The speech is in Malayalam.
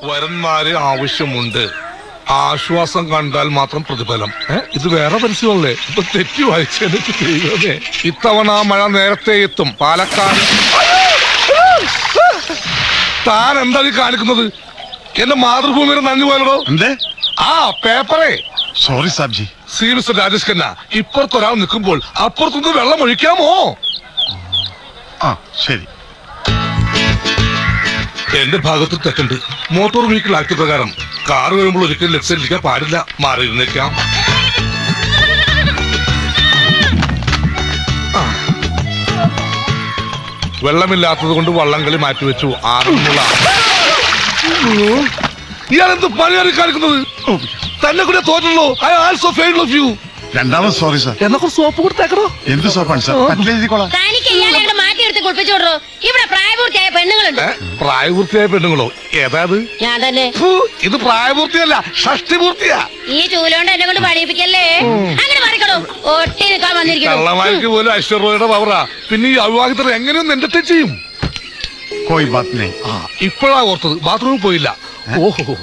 വരന്മാര് ആവശ്യമുണ്ട്, ആശ്വാസം കണ്ടാൽ മാത്രം പ്രതിഫലം. ഇത് വേറെ പരസ്യമല്ലേ? ഇപ്പൊ തെറ്റി വായിച്ചെനിക്ക് ദൈവമേ. ഇത്തവണ മഴ നേരത്തെ എത്തും. പാലക്കാട്. താൻ എന്താ കാണിക്കുന്നത്? എന്റെ മാതൃഭൂമിയുടെ നന്ദി പോലോ. ആ പേപ്പറേ. സോറി സാബ്ജി. സി മിസ്റ്റർ രാജേഷ് ഖന്ന, ഇപ്പുറത്തൊരാൾ നിൽക്കുമ്പോൾ അപ്പുറത്തുനിന്ന് വെള്ളം ഒഴിക്കാമോ? ആ ശരി. എന്റെ ഭാഗത്ത് തെറ്റുണ്ട്. മോട്ടോർ വെഹിക്കിൾ ആക്ട് പ്രകാരം കാർ വരുമ്പോൾ ഒരിക്കലും ലെഫ്റ്റ് സൈഡിൽ ഇരിക്കാൻ പാടില്ല. മാറിയിരുന്നേക്കാം. വെള്ളമില്ലാത്തത് കൊണ്ട് വള്ളംകളി മാറ്റിവെച്ചു. ആറന്മുള. ഇയാളെന്ത് പണിയാണ് കാണിക്കുന്നത്? തന്നെ കൂടെ തോറ്റുള്ളൂ. I also failed of you. രണ്ടാമത് സോറി സാർ. എന്നൊക്കെ സോപ്പ് കൊടുത്തേക്കണോ? എന്ത് സോപ്പാണ് സാർ? ഇവിടെ പ്രായപൂർത്തിയായ പെണ്ണുങ്ങളുണ്ട്. പ്രായപൂർത്തിയായ പെണ്ണുങ്ങളോ? ഏതാത്? ഞാൻ തന്നെ. ഇത് പ്രായപൂർത്തിയല്ല, ഷഷ്ടിപൂർത്തിയാ. ഈ ചൂലോണ്ട് എന്നെ കൊണ്ട് പണിയിപ്പിക്കല്ലേ. അങ്ങനെ മാറിക്കണോ? ഒട്ടി നിൽക്കാൻ വന്നിരിക്കുന്നു. കള്ളമാർക്ക് പോലും ഐശ്വര്യയുടെ പവറാ. പിന്നെ ഈ അവിവാഹിതർ എങ്ങനെയൊന്നും എന്റർടൈൻ ചെയ്യും? കോയി ബാത് നഹീ. ഇപ്പോഴാ ഓർത്തത്. ബാത്റൂമിൽ പോയില്ല. ഓഹോ.